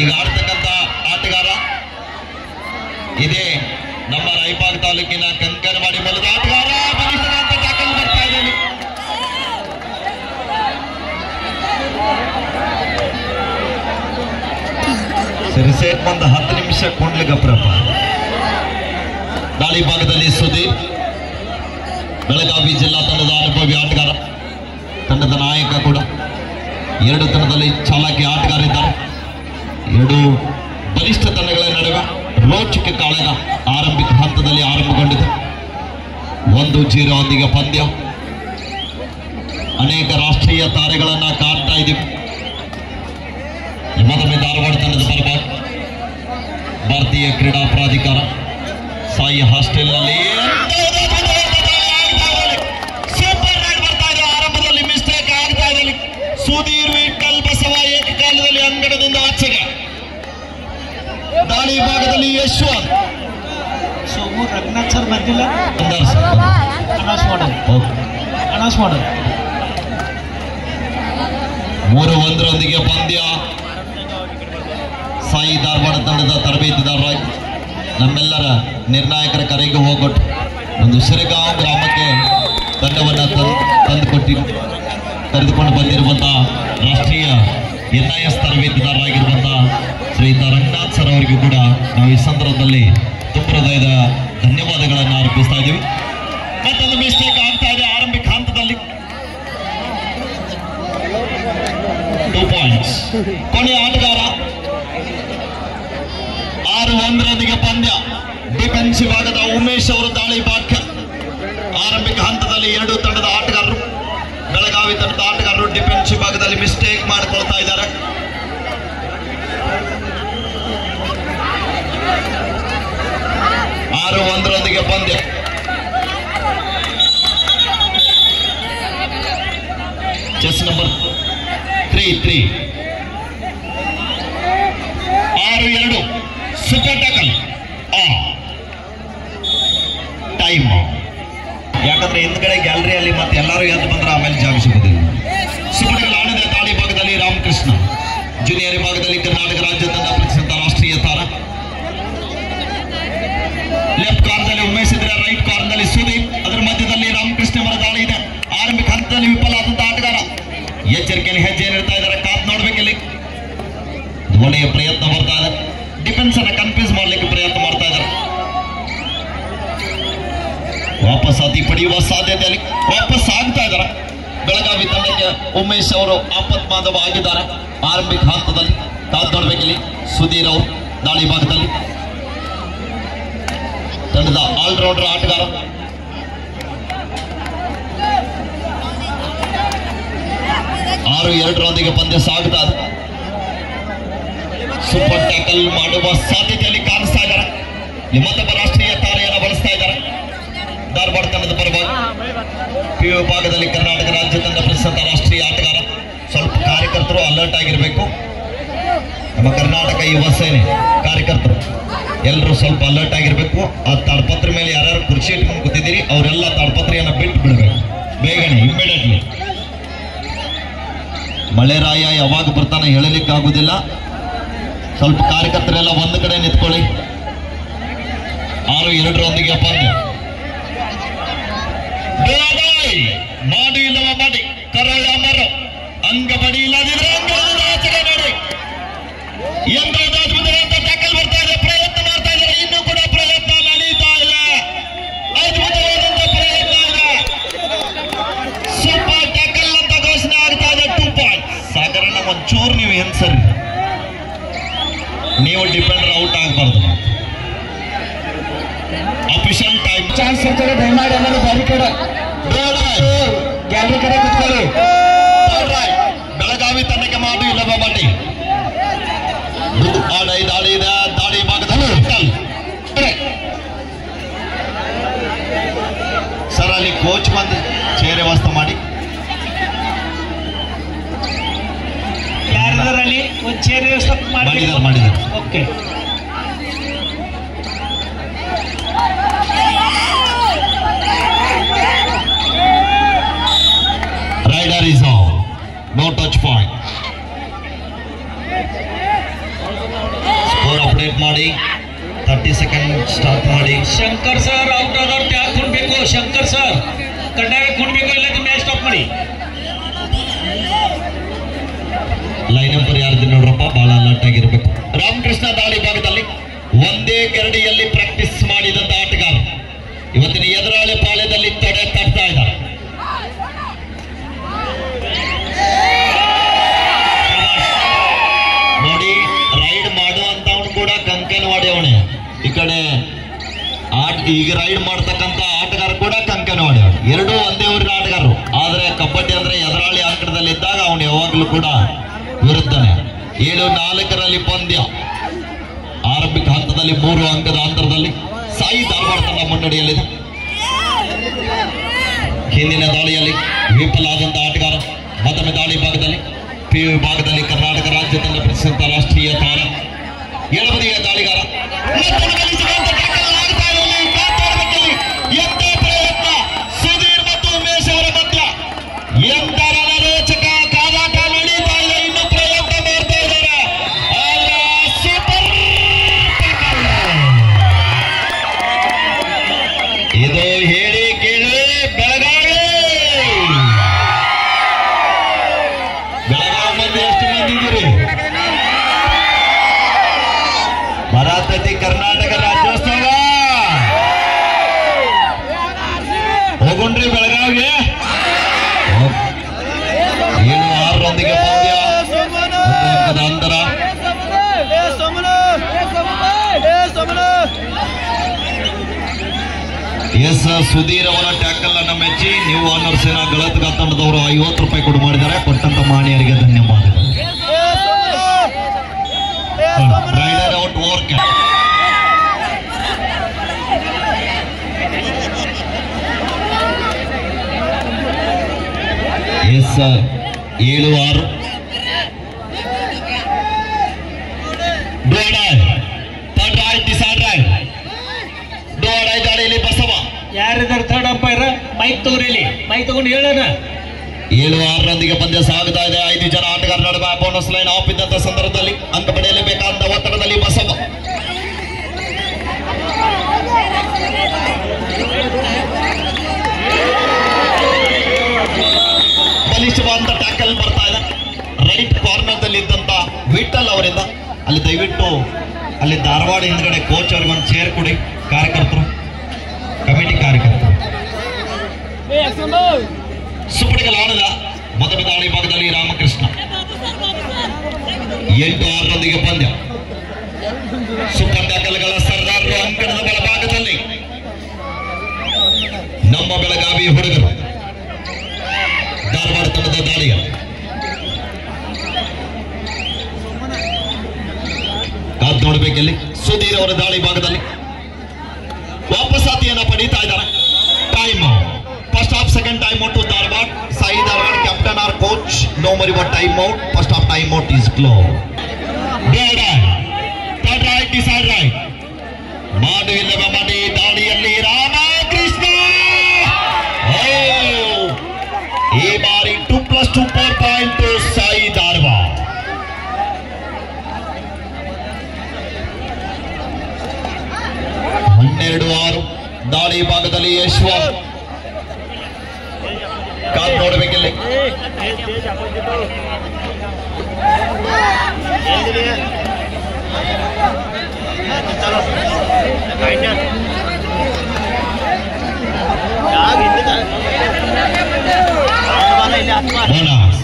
ಈಗ ಆಡ್ತಕ್ಕಂಥ ಆಟಗಾರ ಇದೇ ನಮ್ಮ ರಾಯಬಾಗ್ ತಾಲೂಕಿನ ಕಂಕನವಾಡಿ ಮೂಲದ ಆಟಗಾರ. ಟ್ಯಾಕಲ್ ಬರ್ತಾ ಇದ್ದಾನೆ. ಸರಿ ಸೇಟ್ ಬಂದ 10 ನಿಮಿಷ ಕೊಂಡ್ಲಿಗಪ್ರಪ್ಪ. ದಾಳಿ ಭಾಗದಲ್ಲಿ ಸುದೀಪ್, ಬೆಳಗಾವಿ ಜಿಲ್ಲಾ ತಂಡದ ಅನುಭವಿ ಆಟಗಾರ, ತಂಡದ ನಾಯಕ ಕೂಡ. 2 ತಂಡದಲ್ಲಿ ಚಾಲಾಕಿ ಆಟಗಾರ ಇದ್ದಾರೆ. 2 ಬಲಿಷ್ಠ ತಂಡಗಳ ನಡುವೆ ರೋಚಕ ಕಾಳಗ ಆರಂಭಿಕ ಹಂತದಲ್ಲಿ ಆರಂಭಗೊಂಡಿದೆ. 1-0 ಒಂದಿಗೆ ಪಂದ್ಯ. ಅನೇಕ ರಾಷ್ಟ್ರೀಯ ತಾರೆಗಳನ್ನ ಕಾಡ್ತಾ ಇದ್ದೀವಿ. ಮೊದಲನೇ ಧಾರವಾಡ ತಂಡದ ಪರವಾಗಿ ಭಾರತೀಯ ಕ್ರೀಡಾ ಪ್ರಾಧಿಕಾರ ಸಾಯಿ ಹಾಸ್ಟೆಲ್ನಲ್ಲಿ ಸೂಪರ್ ರೈಡ್ ಬರ್ತಾ ಇದೆ. ಆರಂಭದಲ್ಲಿ ಮಿಸ್ಟೇಕ್ ಆಗ್ತಾ ಇದೆ. ಸುಧೀರ್ ವಿಠಲ್ ಬಸವ ಏಕಕಾಲದಲ್ಲಿ ಅಂಗಡದಿಂದ ಆಚೆಗೆ. ದಾಳಿ ಭಾಗದಲ್ಲಿ ಯಶವಂತ್ ಸೋಮು ರಘುನಾಥ್ ಸರ್ ಬಂದಿಲ್ಲ. ಅನೌನ್ಸ್ ಮಾಡೋದು 3-1 ಪಂದ್ಯ. ಸಾಯಿ ಧಾರವಾಡ ತಂಡದ ತರಬೇತಿದಾರರಾಗಿ ನಮ್ಮೆಲ್ಲರ ನಿರ್ಣಾಯಕರ ಕರೆಗೆ ಹೋಗೊಟ್ಟು ಒಂದು ಶಿರಗಾಂವ್ ಗ್ರಾಮಕ್ಕೆ ತಂಡವನ್ನು ಕರೆದುಕೊಂಡು ಬಂದಿರುವಂತಹ ರಾಷ್ಟ್ರೀಯ NIS ತರಬೇತಿದಾರರಾಗಿರುವಂತಹ ಶ್ರೀಯುತ ರಂಗನಾಥ್ ಸರ್ ಅವರಿಗೂ ಕೂಡ ನಾವು ಈ ಸಂದರ್ಭದಲ್ಲಿ ತುಂಬ ಹೃದಯದ ಧನ್ಯವಾದಗಳನ್ನು ಅರ್ಪಿಸ್ತಾ ಇದ್ದೀವಿ. ಮತ್ತೊಂದು ಮಿಸ್ಟೇಕ್ ಆಗ್ತಾ ಇದೆ ಆರಂಭಿಕ ಹಂತದಲ್ಲಿ. 2 ಪಾಯಿಂಟ್ಸ್. ಕೊನೆಯ ಆಟಗಾರ 6-1 ಪಂದ್ಯ. ಡಿಫೆನ್ಸಿವ್ ಭಾಗದ ಉಮೇಶ್ ಅವರು ದಾಳಿ ಭಾಗ್ಯ. ಆರಂಭಿಕ ಹಂತದಲ್ಲಿ 2 ತಂಡದ ಆಟಗಾರರು, ಬೆಳಗಾವಿ ತಂಡದ ಆಟಗಾರರು ಡಿಫೆನ್ಸಿವ್ ಭಾಗದಲ್ಲಿ ಮಿಸ್ಟೇಕ್ ಮಾಡಿಕೊಳ್ತಾ ಇದ್ದಾರೆ. ಪಂದ್ಯ. Chess number 3 6-2 super tackle. Time. ಯಾಕಂದ್ರೆ ಹಿಂದ್ಗಡೆ ಗ್ಯಾಲರಿಯಲ್ಲಿ ಮತ್ತೆ ಎಲ್ಲರೂ ಎದ್ದು ಬಂದ್ರೆ ಆಮೇಲೆ ಜಾಗ ಸಿಗೋದಿಲ್ಲ. ಸೂಪರ್ ಆಡಿದ ದಾಳಿ ಭಾಗದಲ್ಲಿ ರಾಮಕೃಷ್ಣ, ಜೂನಿಯರ್ ಭಾಗದಲ್ಲಿ ಕರ್ನಾಟಕ ರಾಜ್ಯ ತಂಡ ಪ್ರತಿಷ್ಠಿತ ರಾಷ್ಟ್ರೀಯ ತಾರ. ಲೆಫ್ಟ್ ಕಾರ್ನರ್ನಲ್ಲಿ ಉಮೇಶ್ ಇದ್ರೆ, ರೈಟ್ ಕಾರ್ನರ್ನಲ್ಲಿ ಸುದೀಪ್, ಅದರ ಮಧ್ಯದಲ್ಲಿ ರಾಮಕೃಷ್ಣ ಅವರ ದಾಳಿ ಇದೆ. ಆರಂಭಿಕ ಹಂತದಲ್ಲಿ ವಿಫಲ ಆದಂತ ಆಟಗಾರ. ಎಚ್ಚರಿಕೆಯಲ್ಲಿ ಹೆಜ್ಜೆ ನೀಡ್ತಾ ಇದ್ದಾರೆ. ಕಾತ್ ನೋಡ್ಬೇಕಿಲ್ಲಿ. ಒಳ್ಳೆಯ ಪ್ರಯತ್ನ ಬರ್ತಾ ಇದೆ. ಡಿಫೆನ್ಸ್ ಅನ್ನ ಕನ್ಫ್ಯೂಸ್ ಮಾಡ್ಲಿಕ್ಕೆ ಪ್ರಯತ್ನ ಮಾಡ್ತಾ ಇದ್ದಾರೆ. ವಾಪಸ್ ಅತಿ ಪಡೆಯುವ ಸಾಧ್ಯತೆಯಲ್ಲಿ ವಾಪಸ್ ಆಗ್ತಾ ಇದ್ದಾರೆ. ಬೆಳಗಾವಿ ತಂಡಕ್ಕೆ ಉಮೇಶ್ ಅವರು ಆಪತ್ಮಾದವ ಆಗಿದ್ದಾರೆ. ಆರಂಭಿಕ ಹಂತದಲ್ಲಿ ಕಾತ್ ನೋಡ್ಬೇಕಿಲ್ಲಿ. ಸುಧೀರ್ ಅವರು ದಾಳಿ ಭಾಗದಲ್ಲಿ ತಂಡದ ಆಲ್ರೌಂಡರ್ ಆಟಗಾರ. ಆರು 2 ಪಂದ್ಯ ಸಾಗುತ್ತಾ ಇದೆ. ಸೂಪರ್ ಟ್ಯಾಕಲ್ ಮಾಡುವ ಸಾಧ್ಯತೆಯಲ್ಲಿ ಕಾಣಿಸ್ತಾ ಇದ್ದಾರೆ. ಮತ್ತೊಬ್ಬ ರಾಷ್ಟ್ರೀಯ ತಾರೆಯನ್ನು ಬಳಸ್ತಾ ಇದ್ದಾರೆ. ಧಾರವಾಡ ತಂಡದ ಪರವಾಗಿ PU ವಿಭಾಗದಲ್ಲಿ ಕರ್ನಾಟಕ ರಾಜ್ಯ ತಂಡ ಪ್ರಸಿದ್ಧ ರಾಷ್ಟ್ರೀಯ ಆಟಗಾರ. ಸ್ವಲ್ಪ ಕಾರ್ಯಕರ್ತರು ಅಲರ್ಟ್ ಆಗಿರಬೇಕು. ನಮ್ಮ ಕರ್ನಾಟಕ ಯುವ ಸೇನೆ ಕಾರ್ಯಕರ್ತರು ಎಲ್ಲರೂ ಸ್ವಲ್ಪ ಅಲರ್ಟ್ ಆಗಿರ್ಬೇಕು. ಆ ತಾಡ್ಪತ್ರ ಮೇಲೆ ಯಾರ್ಯಾರು ಕುರ್ಚಿ ಇಟ್ಕೊಂಡು ಕೂತಿದ್ದೀರಿ ಅವರೆಲ್ಲ ತಾಡ್ಪತ್ರೆಯನ್ನು ಬಿಟ್ಟು ಬಿಡಬೇಕು ಬೇಗನೆ, ಇಮಿಡಿಯೇಟ್ಲಿ. ಮಳೆರಾಯ ಯಾವಾಗ ಬರ್ತಾನೆ ಹೇಳಲಿಕ್ಕೆ ಆಗುದಿಲ್ಲ. ಸ್ವಲ್ಪ ಕಾರ್ಯಕರ್ತರೆಲ್ಲ ಒಂದು ಕಡೆ ನಿಂತ್ಕೊಳ್ಳಿ. 6-2 ಪಂದ್ಯ. ಮಾಡಿ ಇಲ್ಲವ ಮಾಡಿ ಕರಾಳ ಮರೋ ಅಂಗ ಬಡಿ ಇಲ್ಲದಿದ್ರೆ ಆಚರಣೆ ನೋಡ್ರಿ. ಎಂತ ಟ್ಯಾಕಲ್ ಬರ್ತಾ ಇದೆ. ಪ್ರಯತ್ನ ಮಾಡ್ತಾ ಇದ್ದಾರೆ. ಇನ್ನೂ ಕೂಡ ಪ್ರಯತ್ನ ನಡೀತಾ ಇದೆ. ಅದ್ಭುತವಾದಂತ ಪ್ರಯತ್ನ ಇದೆ. ಸೂಪರ್ ಟ್ಯಾಕಲ್ ಅಂತ ಘೋಷಣೆ ಆಗ್ತಾ ಇದೆ. 2 ಪಾಯಿಂಟ್. ಸಾಗರನ ಒಂಚೂರು ನೀವು ಏನ್ ಸರಿ, ನೀವು ಡಿಫೆಂಡರ್ ಔಟ್ ಆಗಬಾರ್ದು. ಅಫಿಷಿಯಲ್ ಟೈಮ್ ಚಾನ್ಸ್ ಇರ್ತದೆ. ದಯಮಾಡಿ ಅನ್ನೋದು ಬಾರಿ ಕಡೆ ಗ್ಯಾಲರಿ ಕಡೆ ಕುತ್ಕೊಳ್ಳಿ. ಬೆಳಗಾವಿ ತಂಡಕ್ಕೆ ಮಾಡಿ ಇಲ್ಲವ ಬಡ್ಡಿ. ದಾಳಿ ಇದೆ. ದಾಳಿ ಭಾಗದಲ್ಲಿ ಸರ್ ಅಲ್ಲಿ ಕೋಚ್ ಬಂದು ಚೇರ್ ವ್ಯವಸ್ಥೆ ಮಾಡಿ. ಯಾರಲ್ಲಿ ಒಂದು ಚೇರ್ ವ್ಯವಸ್ಥೆ ಮಾಡಿದ್ದಾರೆ. Okay. Rider is on. No touch point. Update ಮಾಡಿ 30 ಸೆಕೆಂಡ್ ಸ್ಟಾರ್ಟ್ ಮಾಡಿ. ಶಂಕರ್ ಸರ್ ಔಟ್ ಆದವ್ರು ಟ್ಯಾಗ್ ಕುಣ್ಬೇಕು. ಶಂಕರ್ ಸರ್ ಕಡ್ಡಾಯ ಕುಣ್ಬೇಕು, ಇಲ್ಲ ಮ್ಯಾಚ್ ಸ್ಟಾಪ್ ಮಾಡಿ. ಲೈನ್ ನಂಬರ್ ಯಾರ್ದು ನೋಡ್ರಪ್ಪ, ಬಹಳ ಅಲರ್ಟ್ ಆಗಿರ್ಬೇಕು. ರಾಮಕೃಷ್ಣ ದಾಳಿ ಭಾಗದಲ್ಲಿ ಒಂದೇ ಗರಡಿಯಲ್ಲಿ ಪ್ರಾಕ್ಟೀಸ್ ಮಾಡಿದಂತ ಆಟಗಾರ ಇವತ್ತಿನ ಎದುರಾಳಿ ಪಾಳ್ಯದಲ್ಲಿ ತೊಡೆ ತಟ್ತಾ ಇದ್ದಾರೆ. ನೋಡಿ, ರೈಡ್ ಮಾಡುವಂತವನು ಕೂಡ ಕಂಕನವಾಡಿ ಅವನೇ. ಈ ಕಡೆ ಈಗ ರೈಡ್ ಮಾಡ್ತಕ್ಕಂತ ಆಟಗಾರ ಕೂಡ ಕಂಕನವಾಡಿ ಅವನು. ಎರಡೂ ಒಂದೇ ಊರಿನ ಆಟಗಾರರು. ಆದ್ರೆ ಕಬಡ್ಡಿ ಅಂದ್ರೆ ಎದುರಾಳಿ ಅಂಕಣದಲ್ಲಿ ಇದ್ದಾಗ ಅವನು ಯಾವಾಗಲೂ ಕೂಡ ವಿರುದ್ಧನೇ. 7-4 ಪಂದ್ಯ. ಆರಂಭಿಕ ಹಂತದಲ್ಲಿ 3 ಅಂಕದ ಅಂತರದಲ್ಲಿ ಸಾಯಿ ಧಾರವಾಡ ತಂಡ ಮುನ್ನಡೆಯಲ್ಲಿದೆ. ಹಿಂದಿನ ದಾಳಿಯಲ್ಲಿ ವಿಫಲಾದಂತಹ ಆಟಗಾರ ಮತ್ತೊಮ್ಮೆ ದಾಳಿ ಭಾಗದಲ್ಲಿ PU ವಿಭಾಗದಲ್ಲಿ ಕರ್ನಾಟಕ ರಾಜ್ಯ ತಂಡ ಪ್ರಸಿದ್ಧ ರಾಷ್ಟ್ರೀಯ ತಾರ ಎಡಬದಿಯ ದಾಳಿಗಾರ ಸುಧೀರ್ ಮತ್ತು ಉಮೇಶ್ ಅವರ ಮಧ್ಯ ಎಂತ ರೋಚಕ ಕಾದಾಟ ನಡೀತಾ ಇದೆ. ಇನ್ನು ಪ್ರಯೋಗ ಮಾಡ್ತಾ ಇದ್ದಾರೆ. ಸೂಪರ್, ಇದು ಹೇಳಿ ಕೇಳಿ ಬೆಳಗಾವಿ ಮಂದಿ ಎಷ್ಟು ಮಂದಿ ಇದ್ದೀರಿ? ಬರಾತತಿ ಕರ್ನಾಟಕ ರಾಜ್ಯೋತ್ಸವ ಹೋಗುಣ್ರಿ ಬೆಳಗಾವಿಗೆ. 7-6 ಪಂದ್ಯ, 1 ಅಂಕದ ಅಂತರ. ಎಸ್ ಸುಧೀರ್ ಅವರ ಟ್ಯಾಕಲ್ ಅನ್ನ ಮೆಚ್ಚಿ ನೀವು ಆನರ್ ಸೇನಾ ಗಳತ್ಗ ತಂಡದವರು 50 ರೂಪಾಯಿ ಕೊಡು ಮಾಡಿದ್ದಾರೆ. ಕೊಟ್ಟಂತ ಮಾಣಿಯರಿಗೆ ಧನ್ಯವಾದಗಳು. Raider out over cap. ಎಸ್ 7-6 ದಾಳಿಯಲ್ಲಿ ಬಸವ ಯಾರಿದ್ದಾರೆ ಥರ್ಡ್ ಅಂಪೈರ್? ಮೈಕ್ ತಗೋರಿ, ಮೈಕ್ ತಗೊಂಡು ಹೇಳೋಣ. 7-6 ಪಂದ್ಯ ಸಾಗುತ್ತಾ ಇದೆ. 5 ಜನ ಆಟಗಾರ ನಡುವೆ ಬೋನಸ್ ಲೈನ್ ಆಫ್ ಇದ್ದಂತ ಸಂದರ್ಭದಲ್ಲಿ ಅಂಕ ಪಡೆಯಲೇಬೇಕಾದ ಒತ್ತಡದಲ್ಲಿ ಬಸವ ಬಲಿಷ್ಠವಾದ ಟ್ಯಾಕಲ್ ಬರ್ತಾ ಇದೆ. ರೈಟ್ ಕಾರ್ನರ್ ದಲ್ಲಿ ಇದ್ದಂತ ವಿಠಲ್ ಅವರಿಂದ ಅಲ್ಲಿ ದಯವಿಟ್ಟು ಅಲ್ಲಿ ಧಾರವಾಡ ಹಿಂದ್ಗಡೆ ಕೋಚ್ ಅವ್ರಿಗೆ ಒಂದು ಚೇರ್ ಕೊಡಿ. ಕಾರ್ಯಕರ್ತರು, ಕಮಿಟಿ ಕಾರ್ಯಕರ್ತರು. ಸುಪಡಿಗಲಾಣದ ಮೊದಲ ದಾಳಿ ಭಾಗದಲ್ಲಿ ರಾಮಕೃಷ್ಣ 8-6 ಪಂದ್ಯ. ಸೂಪರ್ ಟ್ಯಾಕಲ್ಗಳ ಸರ್ದಾರರು ಅಂಕಣದ ಬಲಭಾಗದಲ್ಲಿ ನಮ್ಮ ಬೆಳಗಾವಿ ಹುಡುಗರು ಧಾರವಾಡ ತಂಡದ ದಾಳಿಯ ಕಾದ್ ನೋಡ್ಬೇಕಲ್ಲಿ. ಸುಧೀರ್ ಅವರ ದಾಳಿ ಭಾಗದಲ್ಲಿ ವಾಪಸಾತಿಯನ್ನ ಪಡೀತಾ ಇದ್ದಾರೆ. Time first half, second time out to Dharwad. SAI Dharwad captain or coach no ಮರಿ what time out. First half time out is close. Third raid, decide raid. ಮಾಡುವಿಲ್ಲವ ಮಾಡಿ ದಾಳಿಯಲ್ಲಿ ರಾಮಕೃಷ್ಣ ಈ ಬಾರಿ 2+2 4 ಪಾಯಿಂಟ್ ಸಾಯಿ ಧಾರವಾಡ. ಹನ್ನೆರಡು 6 ದಾಳಿ ಭಾಗದಲ್ಲಿ ಯಶ್ವಂತ್ ಕಾದ್ ನೋಡಬೇಕಿಲ್ಲಿ. ಬೋನಸ್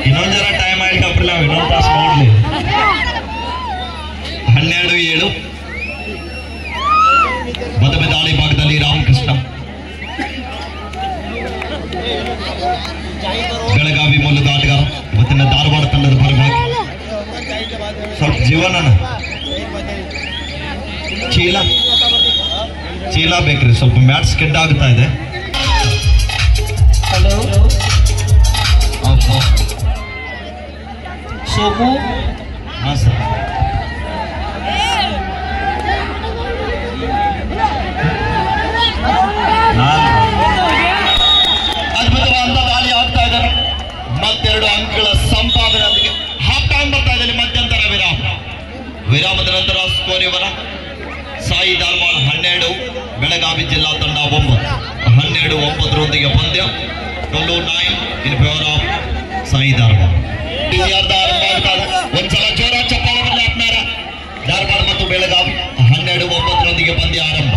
ಇನ್ನೊಂದು ಜರ ಟೈಮ್ ಆಗಿ ತಪ್ಪಿಲ್ಲ, ಇನ್ನೊಂದು ತಾಸು ನೋಡ್ಲಿ. 12-7 ಮತ್ತೊಮ್ಮೆ ದಾಳಿ ಭಾಗದಲ್ಲಿ ರಾಮಕೃಷ್ಣ ಬೆಳಗಾವಿ ಮೂಲದ ಆಟಗಾರ ಇವತ್ತಿನ ಧಾರವಾಡ ತಂಡದ ಪರವಾಗಿ. ಸ್ವಲ್ಪ ಜೀವನ ಚೀಲ ಬೇಕ್ರಿ, ಸ್ವಲ್ಪ ಮ್ಯಾಟ್ಸ್ ಕೆಡ್ಡ ಆಗ್ತಾ ಇದೆ. ಹಲೋ ಸೋಮು. ಹಾಂ ಸರ್. ಅದ್ಭುತ ಬೆಳಗಾವಿ ಜಿಲ್ಲಾ ತಂಡ 9-12-9 ಪಂದ್ಯ. ಕಲ್ಲು 9 ಇನ್ ಫೇವರ್ ಆಫ್ ಸಾಯಿ ಧಾರವಾಡ. ಒಂದ್ಸಲ ಜೋರ ಚಪ್ಪಾಳೆ ಬರಲಿ ಆತ್ಮಾರ. ಧಾರವಾಡ ಮತ್ತು ಬೆಳಗಾವಿ 12-9 ಪಂದ್ಯ ಆರಂಭ.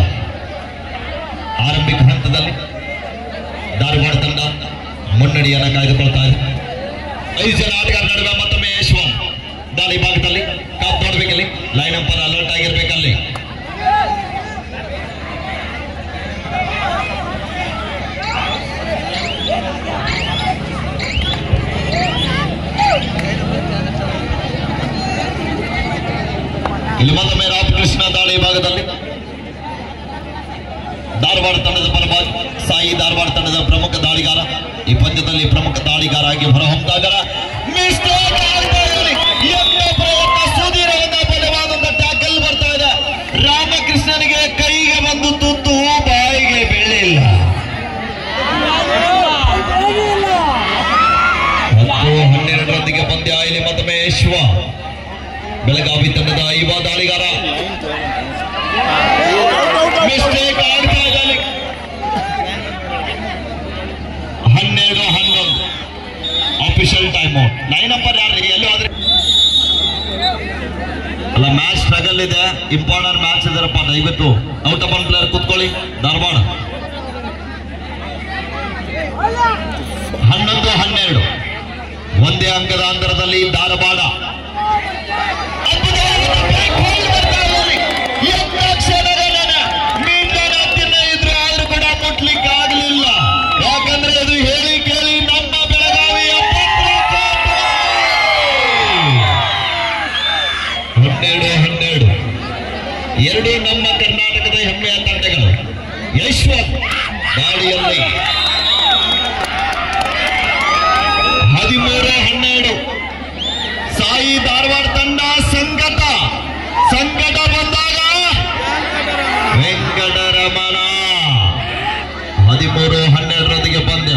ಆರಂಭಿಕ ಹಂತದಲ್ಲಿ ಧಾರವಾಡ ತಂಡ ಮುನ್ನಡೆಯನ್ನು ಕಾಯ್ದುಕೊಳ್ತಾ ಇದೆ. 5 ಜನ ಆಟಗಾರ ನಡುವೆ ಮತ್ತೊಮ್ಮೆ ಯಶವಂತ್ ದಾಳಿ ಭಾಗದಲ್ಲಿ ಕಾಪ್ ನೋಡ್ಬೇಕಲ್ಲಿ. Line ಅಂಪರ್ alert ಆಗಿರ್ಬೇಕಲ್ಲಿ. ಇಲ್ಲಿ ಮತ್ತೊಮ್ಮೆ ರಾಮಕೃಷ್ಣ ದಾಳಿ ಭಾಗದಲ್ಲಿ ಧಾರವಾಡ ತಂಡದ ಪರವಾಗಿ ಸಾಯಿ ಧಾರವಾಡ ತಂಡದ ಪ್ರಮುಖ ದಾಳಿಗಾರ ಈ ಪಂದ್ಯದಲ್ಲಿ ಪ್ರಮುಖ ದಾಳಿಗಾರ ಆಗಿ ಹೊರಹೊಮ್ಮುತ್ತಾ ಇದ್ದಾರೆ. ಸುದೀರವಾದ ಬಲವಾದ ಟ್ಯಾಕಲ್ ಬರ್ತಾ ಇದೆ. ರಾಮಕೃಷ್ಣನಿಗೆ ಕೈಗೆ ಬಂದು ತುತ್ತು ಬಾಯಿಗೆ ಬೀಳಿಲ್ಲ. 10-12 ಪಂದ್ಯ. ಇಲ್ಲಿ ಮತ್ತೊಮ್ಮೆ ಯಶ್ವ ಬೆಳಗಾವಿ ತಂಡದ ಯುವ ದಾಳಿಗಾರ ಮಿಸ್ಟೇಕ್ ಆಡ್ತಾ ಇದ್ದಾರೆ. 12-11 official time out. Line number ಯಾರು ಎಲ್ಲೂ ಆದ್ರೆ ಅಲ್ಲ, ಮ್ಯಾಚ್ ಸ್ಟ್ರಗಲ್ ಇದೆ. ಇಂಪಾರ್ಟೆಂಟ್ ಮ್ಯಾಚ್ ಇದರಪ್ಪ. ದಯವಿಟ್ಟು ಔಟ್ ಆಫ್ ಪ್ಲೇಯರ್ ಕೂತ್ಕೊಳ್ಳಿ. ಧಾರವಾಡ 11-12 ಒಂದೇ ಅಂಕದ ಅಂತರದಲ್ಲಿ ಧಾರವಾಡ. ಇದ್ರೆ ಆದ್ರೂ ಕೂಡ ಮುಟ್ಲಿಕ್ಕೆ ಆಗಲಿಲ್ಲ. ಯಾಕಂದ್ರೆ ಅದು ಹೇಳಿ ಕೇಳಿ ನಮ್ಮ ಬೆಳಗಾವಿಯ 12-12 ಎರಡು ನಮ್ಮ ಕರ್ನಾಟಕದ ಹೆಮ್ಮೆಯ ತಂಡಗಳು. ಯಶ್ವಂತ್ ದಾಳಿಯಲ್ಲಿ 13-12 ಸಾಯಿ ಧಾರವಾಡ ತಂಡ ಸಂಕಟ ಬಂದಾಗ ವೆಂಕಟರಮಣ 13-12 ಪಂದ್ಯ.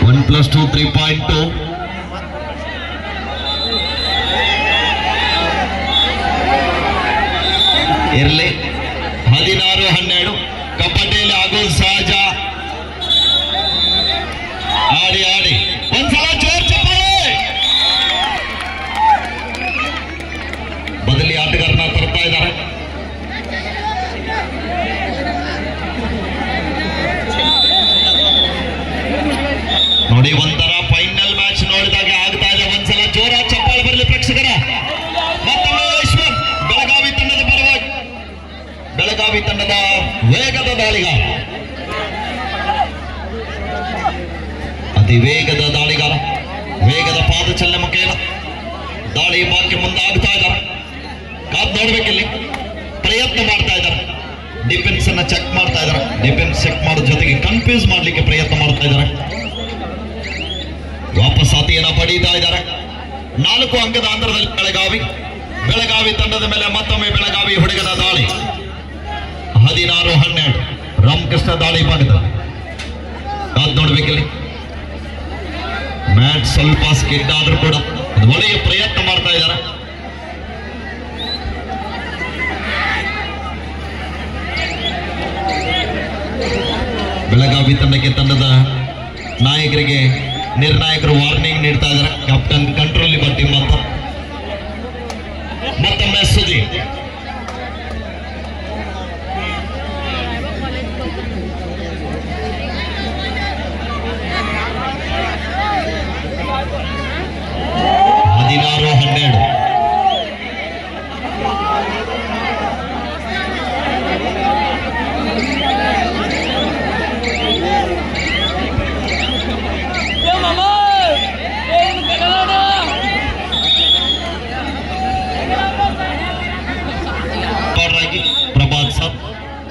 One plus 2 3.2. ಇರಲಿ. 16-12 ಕಬಡ್ಡಿಯಲ್ಲಿ ಆಗೋದು ಸಹಜ. ಆಡಿ ಒಂದ್ಸಲ ಜೋರ್ ಚಪ್ಪಾಳೆ. ಬದಲಿ ಆಟಗಾರನ ತರ್ತಾ ಇದ್ದಾರೆ. ನೋಡಿ, ಒಂಥರ ಫೈನಲ್ ಮ್ಯಾಚ್ ನೋಡಿದಾಗ ಆಗ್ತಾ ಇದೆ. ಒಂದ್ಸಲ ಜೋರ ಚಪ್ಪಾಳೆ ಬರಲಿ ಪ್ರೇಕ್ಷಕರ. ಮತ್ತೊಮ್ಮೆ ಯಶ್ವಂತ್ ಬೆಳಗಾವಿ ತಂಡದ ಪರವಾಗಿ ಬೆಳಗಾವಿ ತಂಡದ ವೇಗದ ದಾಳಿಗಾರ, ಅತಿ ವೇಗದ ದಾಳಿಗಾರ, ವೇಗದ ಪಾದಚಲನೆ ಮುಖೇನ ದಾಳಿ ಭಾಗಕ್ಕೆ ಮುಂದಾಗ್ತಾ ಇದ್ದಾರೆ. ಕಾದ್ ನೋಡ್ಬೇಕಿಲ್ಲಿ. ಪ್ರಯತ್ನ ಮಾಡ್ತಾ ಇದ್ದಾರೆ. ಡಿಫೆನ್ಸ್ ಅನ್ನ ಚೆಕ್ ಮಾಡ್ತಾ ಇದ್ದಾರೆ. ಡಿಫೆನ್ಸ್ ಚೆಕ್ ಮಾಡೋ ಜೊತೆಗೆ ಕನ್ಫ್ಯೂಸ್ ಮಾಡ್ಲಿಕ್ಕೆ ಪ್ರಯತ್ನ ಮಾಡ್ತಾ ಇದ್ದಾರೆ. ವಾಪಸ್ ಆತಿಯನ್ನ ಪಡೀತಾ ಇದ್ದಾರೆ. 4 ಅಂಕದ ಅಂತರದಲ್ಲಿ ಬೆಳಗಾವಿ ತಂಡದ ಮೇಲೆ ಮತ್ತೊಮ್ಮೆ ಬೆಳಗಾವಿ ಹುಡುಗನ ದಾಳಿ. 16-12 ರಾಮಕೃಷ್ಣ ದಾಳಿ ಭಾಗದಲ್ಲಿ ಕಾದ್ ನೋಡ್ಬೇಕಿಲ್ಲಿ. ಮ್ಯಾಚ್ ಸ್ವಲ್ಪ ಸ್ಕಿಡ್ ಆದ್ರೂ ಕೂಡ ಅದು ಒಳ್ಳೆಯ ಪ್ರಯತ್ನ ಮಾಡ್ತಾ ಇದ್ದಾರೆ. ಬೆಳಗಾವಿ ತಂಡದ ನಾಯಕರಿಗೆ ನಿರ್ಣಾಯಕರು ವಾರ್ನಿಂಗ್ ನೀಡ್ತಾ ಇದ್ದಾರೆ. ಕ್ಯಾಪ್ಟನ್ ಕಂಟ್ರೋಲ್ ಲಿಬರ್ ಟೀಮ್ ಅಂತ. ಮತ್ತೊಮ್ಮೆ ಸುದೀರ್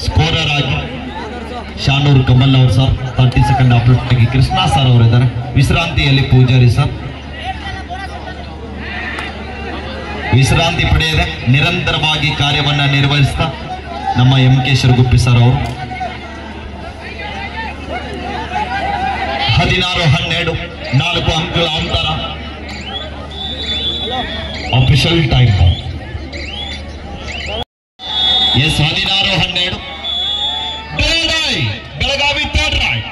ಸ್ಕೋರರ್ ಆಗಿ ಶಾನೂರ್ ಕಮಲ್ ಅವರು ಸರ್ 30 ಸೆಕೆಂಡ್ ಅಪ್ಲೋಡ್ ಆಗಿ ಕೃಷ್ಣ ಸರ್ ಅವರು ಇದ್ದಾರೆ. ವಿಶ್ರಾಂತಿಯಲ್ಲಿ ಪೂಜಾರಿ ಸರ್ ವಿಶ್ರಾಂತಿ ಪಡೆಯದೆ ನಿರಂತರವಾಗಿ ಕಾರ್ಯವನ್ನ ನಿರ್ವಹಿಸ್ತಾ ನಮ್ಮ MK ಶಿರಗುಪ್ಪಿ ಸರ್ ಅವರು. 16-12 4 ಅಂಕಗಳ ಅಂತರ ಅಫಿಷಿಯಲ್ ಟೈಮ್. ಎಸ್ 16-12 ಬೆಳಗಾವಿ ಥರ್ಡ್ ರೈಟ್.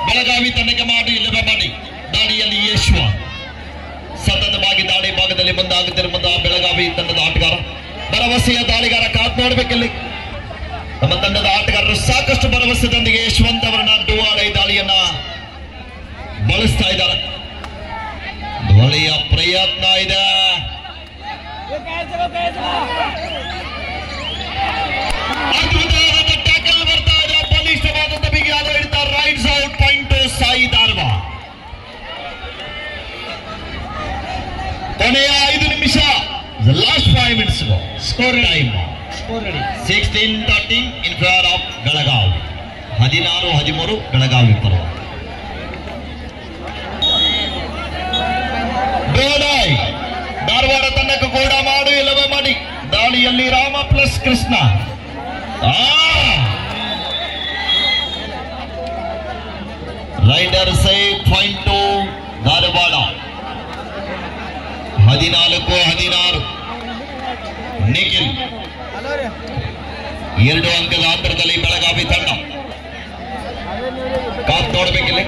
ಬೆಳಗಾವಿ ತಂಡಕ್ಕೆ ಮಾಡಿ ಇಲ್ಲವೇ ಮಾಡಿ ದಾಳಿಯಲ್ಲಿ ಯಶ್ವಂತ್ ಸತತವಾಗಿ ದಾಳಿ ಭಾಗದಲ್ಲಿ ಮುಂದಾಗುತ್ತಿರುವ ಬೆಳಗಾವಿ ತಂಡದ ಆಟಗಾರ, ಭರವಸೆಯ ದಾಳಿಗಾರ. ಕಾದು ನೋಡ್ಬೇಕಿಲ್ಲಿ ನಮ್ಮ ತಂಡದ ಆಟಗಾರರು ಸಾಕಷ್ಟು ಭರವಸೆದೊಂದಿಗೆ ಯಶವಂತ್ ಅವರನ್ನ ಡುವಾಡೈ ದಾಳಿಯನ್ನ ಬಳಸ್ತಾ ಇದ್ದಾರೆ. ದಾಳಿಯ ಪ್ರಯತ್ನ ಇದೆ. ಅದ್ಭುತವಾದ ಟ್ಯಾಕಲ್ ಬರ್ತಾ ಇದೆ. ಬಲಿಷ್ಠವಾದಂತ ಬಿಗಿಯಾದ ಹಿಡಿತ. Raids out point SAI Dharwad. ಕೊನೆಯ 5 ನಿಮಿಷ. Last 5 minutes score time 16-13 in favour of Belagavi. 16-13 Belagavi ಪರವಾಗಿ. ಧಾರವಾಡ ತಂಡಕ್ಕೂ ಕೂಡ ಮಾಡು ಇಲ್ಲವೇ ಮಾಡಿ ದಾಳಿಯಲ್ಲಿ Rama plus Krishna. Raider save point to Dharwad. 14-16 Nikhil 2 ಅಂಕದ ಅಂತರದಲ್ಲಿ ಬೆಳಗಾವಿ ತಂಡ. ಕಾತ್ ನೋಡಬೇಕಿಲ್ಲ.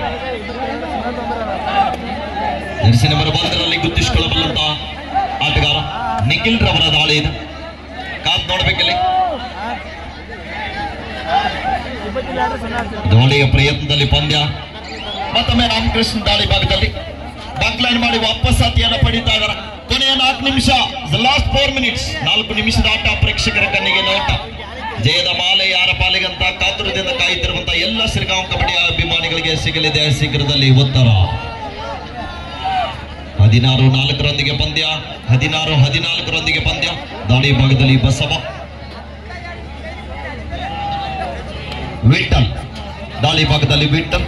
ಜರ್ಸಿ ನಂಬರ್ 1ರಲ್ಲಿ ಗುರ್ತಿಸಿಕೊಳ್ಳಬಲ್ಲಂತ ಆಟಗಾರ ನಿಖಿಲ್ ರವರ ದಾಳಿ ಇದೆ. ಕಾತ್ ನೋಡಬೇಕಿಲ್ಲ. ದಾಳಿಯ ಪ್ರಯತ್ನದಲ್ಲಿ ಪಂದ್ಯ. ಮತ್ತೊಮ್ಮೆ ರಾಮಕೃಷ್ಣ ದಾಳಿ ಭಾಗದಲ್ಲಿ ಬ್ಯಾಕ್ಲೈನ್ ಮಾಡಿ ವಾಪಸ್ ಅತಿಯನ್ನು ಪಡೀತಾ ಇದ್ದಾರೆ. ಕೊನೆಯ 4 ನಿಮಿಷ. Last 4 minutes. 4 ನಿಮಿಷದ ಆಟ. ಪ್ರೇಕ್ಷಕರ ಕಣ್ಣಿಗೆ ನೋಟ. ಜಯದ ಮಾಲೆ ಯಾರ ಪಾಲಿಗಂತ ಕಾತುರದಿಂದ ಕಾಯುತ್ತಿರುವಂತಹ ಎಲ್ಲ ಶ್ರೀಗಾಂವ್ ಕಬಡ್ಡಿ ಅಭಿಮಾನಿಗಳಿಗೆ ಸಿಗಲಿದೆ ಶೀಘ್ರದಲ್ಲಿ ಉತ್ತರ. 16-4 ಪಂದ್ಯ. 16-14 ಪಂದ್ಯ. ದಾಳಿ ಭಾಗದಲ್ಲಿ ಬಸವ ವಿಠಲ್. ದಾಳಿ ಭಾಗದಲ್ಲಿ ವಿಠಲ್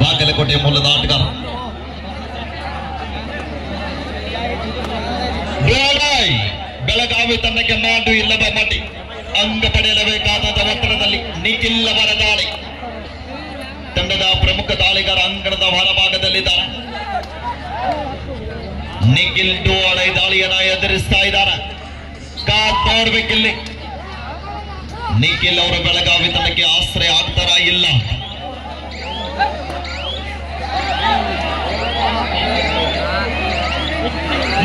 ಬಾಗಲಕೋಟೆ ಮೂಲದ ಆಟಗಾರ. ಬೆಳಗಾವಿ ತಂಡಕ್ಕೆ ಮಾಡು ಇಲ್ಲದ ಮಟಿ. ಅಂಗ ಪಡೆಯಲೇಬೇಕಾದ ಒತ್ತಡದಲ್ಲಿ ನಿಖಿಲ್ ಅವರ ದಾಳಿ. ತಂಡದ ಪ್ರಮುಖ ದಾಳಿಗಾರ ಅಂಗಣದ ಹೊರಭಾಗದಲ್ಲಿದ್ದಾರೆ. ನಿಖಿಲ್ ಡುವಾಡೈ ದಾಳಿಯನ್ನ ಎದುರಿಸ್ತಾ ಇದ್ದಾರೆ. ಕಾದ್ ನೋಡ್ಬೇಕಿಲ್ಲಿ. ನಿಖಿಲ್ ಅವರು ಬೆಳಗಾವಿ ತಂಡಕ್ಕೆ ಆಶ್ರಯ ಆಗ್ತಾರ ಇಲ್ಲ.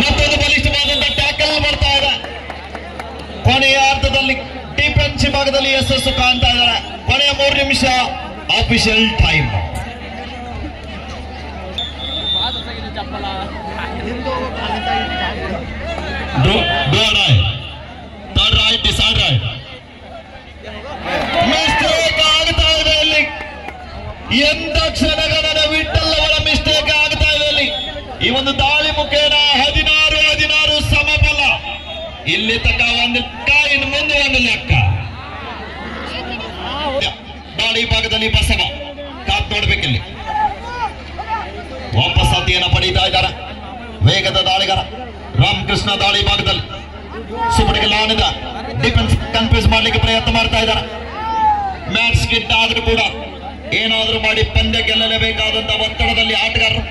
ಮತ್ತೊಂದು ಬಲಿಷ್ಠವಾದಂತಹ ಟ್ಯಾಕಲ್ ಬರ್ತಾ ಇದೆ. ಕೊನೆಯ ಅರ್ಧದಲ್ಲಿ ಡಿಫೆನ್ಸಿವ್ ಭಾಗದಲ್ಲಿ ಯಶಸ್ಸು ಕಾಣ್ತಾ ಇದ್ದಾರೆ. ಕೊನೆಯ 3 ನಿಮಿಷ ಅಫಿಷಿಯಲ್ ಟೈಮ್. ಮಿಸ್ಟೇಕ್ ಆಗ್ತಾ ಇದೆ ಇಲ್ಲಿ. ಎಂತ ಕ್ಷಣಗಳ ವಿಠಲ್ ಅವರ ಮಿಸ್ಟೇಕ್ ಆಗ್ತಾ ಇದೆ ಇಲ್ಲಿ. ಈ ಒಂದು ದಾಳಿ ಮುಖೇನ 16-16 ಸಮಬಲ. ಇಲ್ಲಿ ತಕ್ಕ ಒಂದು ಇನ್ನು ಮುಂದೆ ಒಂದು ಲೆಕ್ಕ. ದಾಳಿ ಭಾಗದಲ್ಲಿ ಬಸವ. ಕಾತ್ ನೋಡ್ಬೇಕಿಲ್ಲಿ. ವಾಪಸ್ ಅತಿಯನ್ನು ಪಡೀತಾ ಇದ್ದಾರೆ ವೇಗದ ದಾಳಿಗಾರ ರಾಮಕೃಷ್ಣ. ದಾಳಿ ಭಾಗದಲ್ಲಿ ಸುಪಡಿಗೆ ಲಾಣಿದ ಡಿಫೆನ್ಸ್ ಕನ್ಫ್ಯೂಸ್ ಮಾಡ್ಲಿಕ್ಕೆ ಪ್ರಯತ್ನ ಮಾಡ್ತಾ ಇದ್ದಾರೆ. ಮ್ಯಾಚ್ ಗಿಡ್ ಆದ್ರೂ ಕೂಡ ಏನಾದ್ರೂ ಮಾಡಿ ಪಂದ್ಯ ಗೆಲ್ಲಲೇಬೇಕಾದಂತಹ ಒತ್ತಡದಲ್ಲಿ ಆಟಗಾರರು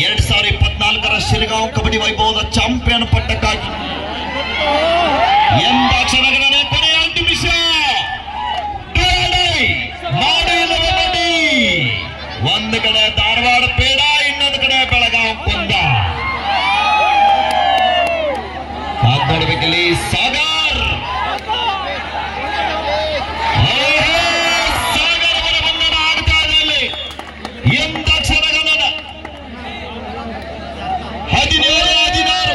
2024 ಶಿರಗಾಂವ್ ಕಬಡ್ಡಿ ವೈಭವದ ಚಾಂಪಿಯನ್ ಪಟ್ಟಕ್ಕಾಗಿ ಎಂಬ ಕ್ಷಣಗಳನ್ನೇ. ಕೊನೆಯ 8 ನಿಮಿಷ. ಒಂದು ಕಡೆ ಧಾರವಾಡ ಪೇಡ, ಇನ್ನೊಂದು ಕಡೆ ಬೆಳಗಾವಿ ಕುಂದ. ಕಾದ್ ನೋಡ್ಬೇಕಿಲ್ಲಿ. ಸಾಗರ್ ಅವರ ಬಂಧನ ಆಗ್ತಾ ಇದೆ ಇಲ್ಲಿ. ಎಂತ ಕ್ಷಣಗಳನ್ನ. 17-16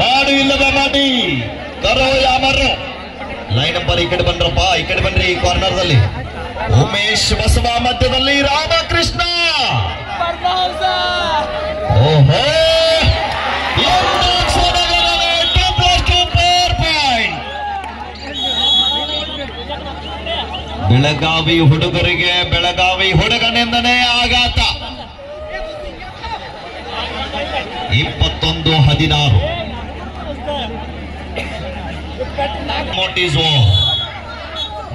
ಮಾಡು ಇಲ್ಲದ ಮಾಡಿ ಕರೋ ಯಾಮರು. ಲೈನ್ ನಂಬರ್ ಈ ಕಡೆ ಬಂದ್ರಪ್ಪ. ಈ ಕಡೆ ಬನ್ರಿ. ಕಾರ್ನರ್ ದಲ್ಲಿ ಉಮೇಶ್ ಬಸವ, ಮಧ್ಯದಲ್ಲಿ ರಾಮಕೃಷ್ಣ. ಓಹೋ ಬೆಳಗಾವಿ ಹುಡುಗರಿಗೆ ಬೆಳಗಾವಿ ಹುಡುಗನಿಂದನೇ ಆಘಾತ. 21-16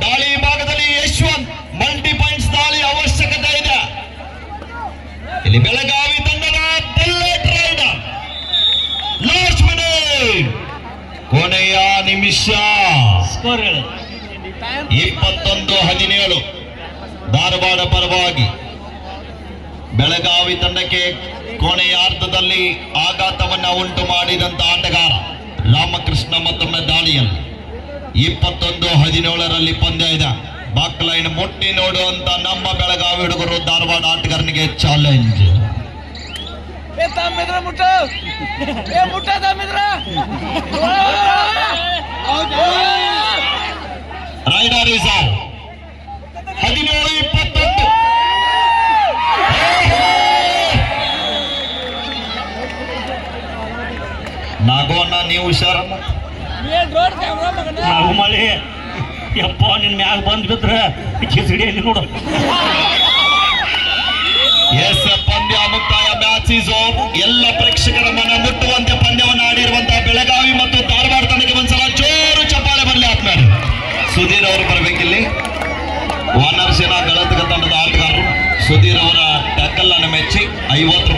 ದಾಳಿ ಭಾಗದಲ್ಲಿ ಯಶವಂತ್ ಮಲ್ಟಿ ಪಾಯಿಂಟ್ಸ್ ದಾಳಿ ಅವಶ್ಯಕತೆ ಇದೆ. ಸ್ಕೋರ್ ಹೇಳು. 21-17 ಧಾರವಾಡ ಪರವಾಗಿ. ಬೆಳಗಾವಿ ತಂಡಕ್ಕೆ ಕೊನೆಯಾರ್ಧದಲ್ಲಿ ಆಘಾತವನ್ನ ಉಂಟು ಮಾಡಿದಂತ ಆಟಗಾರ ರಾಮಕೃಷ್ಣ ಮತ್ತೊಮ್ಮೆ ದಾಳಿಯಲ್ಲಿ. 21-17 ಪಂದ್ಯ ಇದೆ. ಬಾಕ್ಲೈನ್ ಮುಟ್ಟಿ ನೋಡುವಂತ ನಮ್ಮ ಬೆಳಗಾವಿ ಹುಡುಗರು ಧಾರವಾಡ ಆಟಗಾರನಿಗೆ ಚಾಲೆಂಜ್. Raider is out. 17-21. ನಾಗೋಣ ನೀವು ಹುಷಾರಮ್ಮ. ನಾವು ಮಳೆ ಯಪ್ಪ ನಿನ್ ಮ್ಯಾಗ ಬಂದ್ ಬಿದ್ರ ಕಿಚಡಿಯಲ್ಲಿ ನೋಡು. ಎಸ್, ಪಂದ್ಯ ಮುಕ್ತಾಯ. Match is over. ಎಲ್ಲ ಪ್ರೇಕ್ಷಕರ ಮನ ಮುಟ್ಟುವಂತೆ ಪಂದ್ಯವನ್ನು ಆಡಿರುವಂತಹ ಬೆಳಗಾವಿ ಮತ್ತು ಧಾರವಾಡ ತಂಡಕ್ಕೆ ಒಂದ್ಸಲ ಜೋರು ಚಪ್ಪಾಳೆ ಬರಲಿ ಆದ್ಮೇಲೆ. ಸುಧೀರ್ ಅವರು ಬರಬೇಕಿಲ್ಲಿ. ವಾನರ್ ಸೇನಾ ಗಳದಗ ತಂಡದ ಆಟಗಾರರು ಸುಧೀರ್ ಅವರ ಟ್ಯಾಕಲ್ ಅನ್ನು ಮೆಚ್ಚಿ 50